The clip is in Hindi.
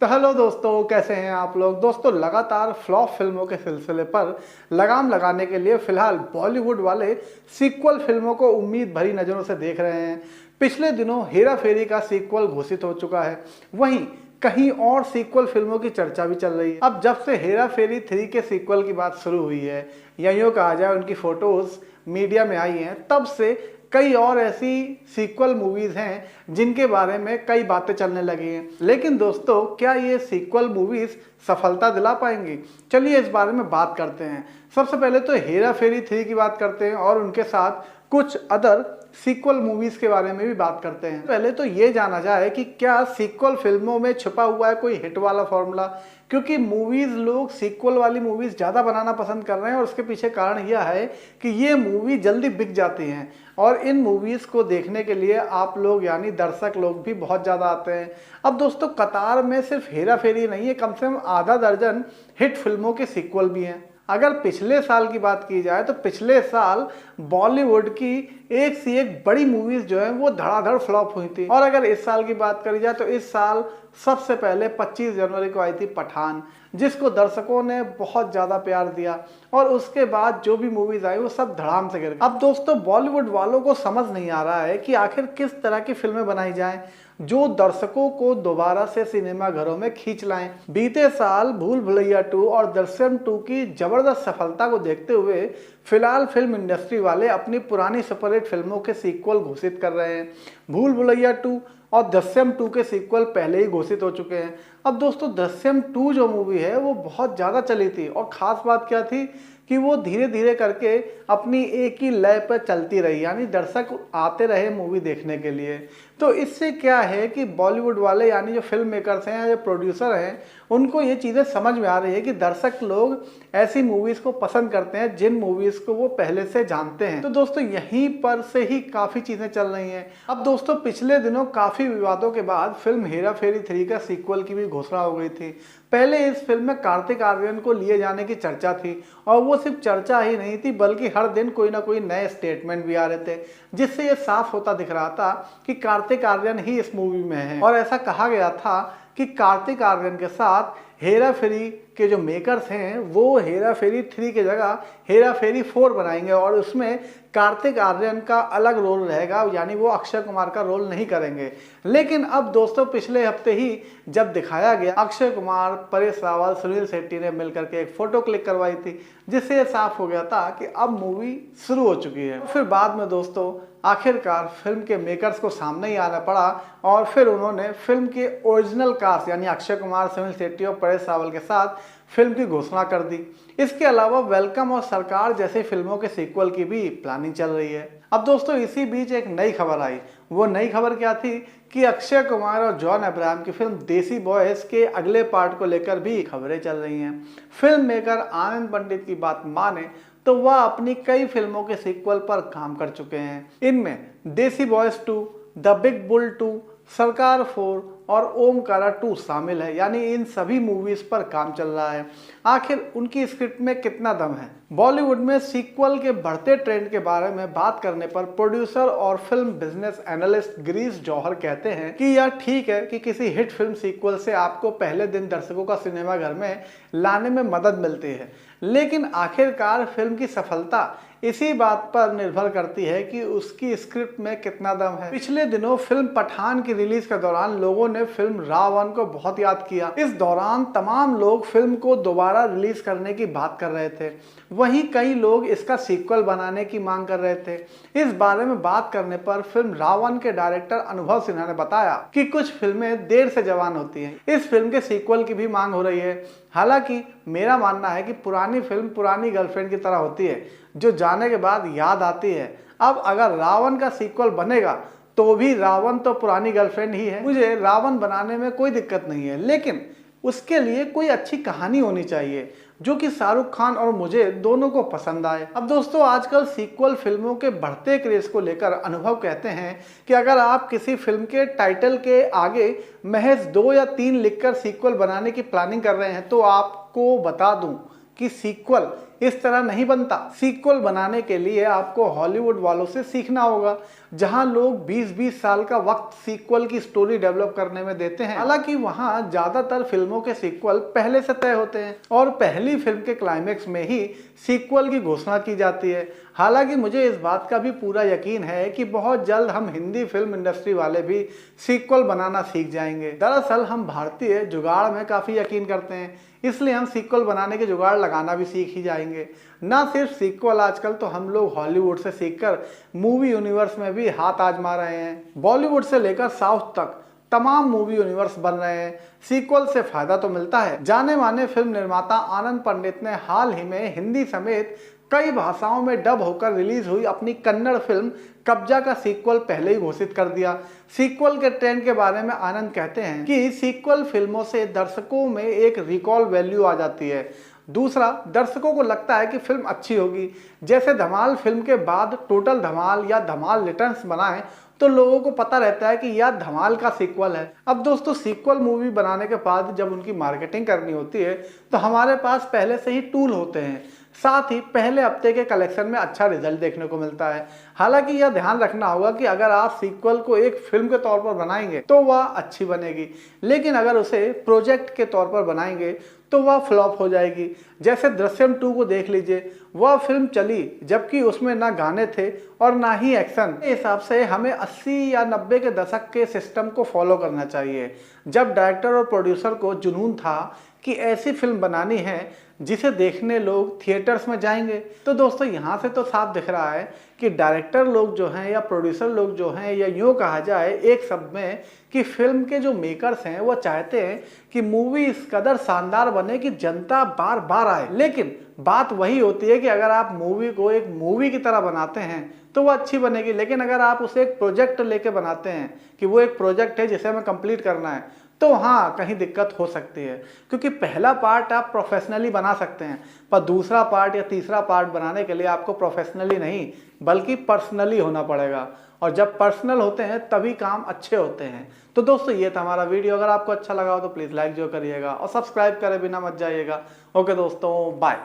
तो हेलो दोस्तों, कैसे हैं आप लोग। दोस्तों, लगातार फ्लॉप फिल्मों के सिलसिले पर लगाम लगाने के लिए फिलहाल बॉलीवुड वाले सीक्वल फिल्मों को उम्मीद भरी नज़रों से देख रहे हैं। पिछले दिनों हेरा फेरी का सीक्वल घोषित हो चुका है, वहीं कहीं और सीक्वल फिल्मों की चर्चा भी चल रही है। अब जब से हेरा फेरी 3 के सीक्वल की बात शुरू हुई है, या यूँ कहा जाए उनकी फोटोज मीडिया में आई हैं, तब से कई और ऐसी सीक्वल मूवीज हैं जिनके बारे में कई बातें चलने लगी हैं। लेकिन दोस्तों, क्या ये सीक्वल मूवीज सफलता दिला पाएंगी? चलिए इस बारे में बात करते हैं। सबसे पहले तो हेरा फेरी 3 की बात करते हैं और उनके साथ कुछ अदर सीक्वल मूवीज के बारे में भी बात करते हैं। पहले तो ये जाना जाए कि क्या सीक्वल फिल्मों में छुपा हुआ है कोई हिट वाला फॉर्मूला, क्योंकि मूवीज लोग सीक्वल वाली मूवीज ज़्यादा बनाना पसंद कर रहे हैं और उसके पीछे कारण यह है कि ये मूवी जल्दी बिक जाती हैं और इन मूवीज़ को देखने के लिए आप लोग यानी दर्शक लोग भी बहुत ज़्यादा आते हैं। अब दोस्तों, कतार में सिर्फ हेरा फेरी नहीं है, कम से कम आधा दर्जन हिट फिल्मों के सीक्वल भी हैं। अगर पिछले साल की बात की जाए तो पिछले साल बॉलीवुड की एक से एक बड़ी मूवीज जो है वो धड़ाधड़ फ्लॉप हुई थी। और अगर इस साल की बात करी जाए तो इस साल सबसे पहले 25 जनवरी को आई थी पठान, जिसको दर्शकों ने बहुत ज़्यादा प्यार दिया और उसके बाद जो भी मूवीज आई वो सब धड़ाम से गिर गई। अब दोस्तों, बॉलीवुड वालों को समझ नहीं आ रहा है कि आखिर किस तरह की फिल्में बनाई जाएं जो दर्शकों को दोबारा से सिनेमा घरों में खींच लाएं। बीते साल भूल भुलैया 2 और दृश्यम 2 की जबरदस्त सफलता को देखते हुए फिलहाल फिल्म इंडस्ट्री वाले अपनी पुरानी सुपरहिट फिल्मों के सीक्वल घोषित कर रहे हैं। भूल भुलैया 2 और दृश्यम 2 के सीक्वल पहले ही घोषित हो चुके हैं। अब दोस्तों, दृश्यम 2 जो मूवी है वो बहुत ज़्यादा चली थी और ख़ास बात क्या थी कि वो धीरे धीरे करके अपनी एक ही लय पर चलती रही, यानी दर्शक आते रहे मूवी देखने के लिए। तो इससे क्या है कि बॉलीवुड वाले यानी जो फिल्म मेकर्स हैं या जो प्रोड्यूसर हैं, उनको ये चीज़ें समझ में आ रही है कि दर्शक लोग ऐसी मूवीज़ को पसंद करते हैं जिन मूवीज़ को वो पहले से जानते हैं। तो दोस्तों, यहीं पर से ही काफ़ी चीज़ें चल रही हैं। अब दोस्तों, पिछले दिनों काफ़ी विवादों के बाद फिल्म हेरा फेरी 3 का सीक्वल की भी घोषणा हो गई थी। पहले इस फिल्म में कार्तिक आर्यन को लिए जाने की चर्चा थी और वो सिर्फ चर्चा ही नहीं थी बल्कि हर दिन कोई ना कोई नए स्टेटमेंट भी आ रहे थे, जिससे ये साफ होता दिख रहा था कि कार्तिक आर्यन ही इस मूवी में है। और ऐसा कहा गया था कि कार्तिक आर्यन के साथ हेरा फेरी के जो मेकर्स हैं वो हेरा फेरी 3 की जगह हेरा फेरी 4 बनाएंगे और उसमें कार्तिक आर्यन का अलग रोल रहेगा, यानी वो अक्षय कुमार का रोल नहीं करेंगे। लेकिन अब दोस्तों, पिछले हफ्ते ही जब दिखाया गया, अक्षय कुमार, परेश रावल, सुनील शेट्टी ने मिलकर के एक फोटो क्लिक करवाई थी, जिससे ये साफ हो गया था कि अब मूवी शुरू हो चुकी है। फिर बाद में दोस्तों आखिरकार फिल्म के मेकर्स को सामने ही आना पड़ा और फिर उन्होंने फिल्म के ओरिजिनल कास्ट यानी अक्षय कुमार, सुनील शेट्टी और परेश रावल के साथ फिल्म की घोषणा कर दी। इसके अलावा वेलकम और सरकार जैसी फिल्मों के सीक्वल की भी प्लानिंग चल रही है। अब दोस्तों, इसी बीच एक नई खबर आई। वो नई खबर क्या थी कि अक्षय कुमार और जॉन अब्राहम की फिल्म देसी बॉयज के अगले पार्ट को लेकर भी खबरें चल रही हैं। फिल्म मेकर आनंद पंडित की बात माने तो वह अपनी कई फिल्मों के सीक्वल पर काम कर चुके हैं। इनमें देसी बॉयज 2, द बिग बुल 2, सरकार 4 और ओमकारा 2 शामिल है, यानी इन सभी मूवीज पर काम चल रहा है। आखिर उनकी स्क्रिप्ट में कितना दम है? बॉलीवुड में सीक्वल के बढ़ते ट्रेंड के बारे में बात करने पर प्रोड्यूसर और फिल्म बिजनेस एनालिस्ट गिरीश जौहर कहते हैं कि यह ठीक है कि किसी हिट फिल्म सीक्वल से आपको पहले दिन दर्शकों का सिनेमा घर में लाने में मदद मिलती है, लेकिन आखिरकार फिल्म की सफलता इसी बात पर निर्भर करती है कि उसकी स्क्रिप्ट में कितना दम है। पिछले दिनों फिल्म पठान की रिलीज के दौरान लोगों ने फिल्म रावण को बहुत याद किया। इस दौरान तमाम लोग फिल्म को दोबारा रिलीज करने की बात कर रहे थे, वहीं कई लोग इसका सीक्वल बनाने की मांग कर रहे थे। इस बारे में बात करने पर फिल्म रावण के डायरेक्टर अनुभव सिन्हा ने बताया कि कुछ फिल्में देर से जवान होती हैं, इस फिल्म के सीक्वल की भी मांग हो रही है। हालांकि मेरा मानना है कि पुरानी फिल्म पुरानी गर्लफ्रेंड की तरह होती है, जो जाने के बाद याद आती है। अब अगर रावण का सीक्वल बनेगा तो भी रावण तो पुरानी गर्लफ्रेंड ही है। मुझे रावण बनाने में कोई दिक्कत नहीं है, लेकिन उसके लिए कोई अच्छी कहानी होनी चाहिए जो कि शाहरुख खान और मुझे दोनों को पसंद आए। अब दोस्तों, आजकल सीक्वल फिल्मों के बढ़ते क्रेज को लेकर अनुभव कहते हैं कि अगर आप किसी फिल्म के टाइटल के आगे महज 2 या 3 लिखकर सीक्वल बनाने की प्लानिंग कर रहे हैं तो आपको बता दूं कि सीक्वल इस तरह नहीं बनता। सीक्वल बनाने के लिए आपको हॉलीवुड वालों से सीखना होगा, जहां लोग 20-20 साल का वक्त सीक्वल की स्टोरी डेवलप करने में देते हैं। हालांकि वहां ज्यादातर फिल्मों के सीक्वल पहले से तय होते हैं और पहली फिल्म के क्लाइमेक्स में ही सीक्वल की घोषणा की जाती है। हालांकि मुझे इस बात का भी पूरा यकीन है कि बहुत जल्द हम हिंदी फिल्म इंडस्ट्री वाले भी सीक्वल बनाना सीख जाएंगे। दरअसल हम भारतीय जुगाड़ में काफी यकीन करते हैं, इसलिए हम सीक्वल बनाने के जुगाड़ लगाना भी सीख ही जाएंगे। ना सिर्फ सीक्वल, आजकल तो हम लोग हॉलीवुड से सीखकर मूवी यूनिवर्स में भी हाथ आजमा रहे हैं। बॉलीवुड से लेकर साउथ तक तमाम मूवी यूनिवर्स बन रहे हैं। सीक्वल से फायदा तो मिलता है। जाने माने फिल्म निर्माता आनंद पंडित ने हाल ही में हिंदी समेत कई भाषाओं में डब होकर रिलीज हुई अपनी कन्नड़ फिल्म कब्जा का सीक्वल पहले ही घोषित कर दिया। सीक्वल के ट्रेंड के बारे में आनंद कहते हैं कि सीक्वल फिल्मों से दर्शकों में एक रिकॉल वैल्यू आ जाती है। दूसरा, दर्शकों को लगता है कि फिल्म अच्छी होगी। जैसे धमाल फिल्म के बाद टोटल धमाल या धमाल रिटर्न्स बनाएं तो लोगों को पता रहता है कि यह धमाल का सीक्वल है। अब दोस्तों, सीक्वल मूवी बनाने के बाद जब उनकी मार्केटिंग करनी होती है तो हमारे पास पहले से ही टूल होते हैं, साथ ही पहले हफ्ते के कलेक्शन में अच्छा रिजल्ट देखने को मिलता है। हालांकि यह ध्यान रखना होगा कि अगर आप सीक्वल को एक फिल्म के तौर पर बनाएंगे तो वह अच्छी बनेगी, लेकिन अगर उसे प्रोजेक्ट के तौर पर बनाएंगे तो वह फ्लॉप हो जाएगी। जैसे दृश्यम 2 को देख लीजिए, वह फिल्म चली जबकि उसमें ना गाने थे और ना ही एक्शन। इस हिसाब से हमें 80 या 90 के दशक के सिस्टम को फॉलो करना चाहिए, जब डायरेक्टर और प्रोड्यूसर को जुनून था कि ऐसी फिल्म बनानी है जिसे देखने लोग थिएटर्स में जाएंगे। तो दोस्तों, यहाँ से तो साफ दिख रहा है कि डायरेक्टर लोग जो हैं या प्रोड्यूसर लोग जो हैं, या यूँ कहा जाए एक शब्द में कि फिल्म के जो मेकर्स हैं वो चाहते हैं कि मूवी इस कदर शानदार बने कि जनता बार बार आए। लेकिन बात वही होती है कि अगर आप मूवी को एक मूवी की तरह बनाते हैं तो वो अच्छी बनेगी, लेकिन अगर आप उसे एक प्रोजेक्ट लेके बनाते हैं कि वो एक प्रोजेक्ट है जिसे हमें कंप्लीट करना है, तो हाँ कहीं दिक्कत हो सकती है। क्योंकि पहला पार्ट आप प्रोफेशनली बना सकते हैं, पर दूसरा पार्ट या तीसरा पार्ट बनाने के लिए आपको प्रोफेशनली नहीं बल्कि पर्सनली होना पड़ेगा, और जब पर्सनल होते हैं तभी काम अच्छे होते हैं। तो दोस्तों, ये था हमारा वीडियो। अगर आपको अच्छा लगा हो तो प्लीज़ लाइक जो करिएगा और सब्सक्राइब करे बिना मत जाइएगा। ओके दोस्तों, बाय।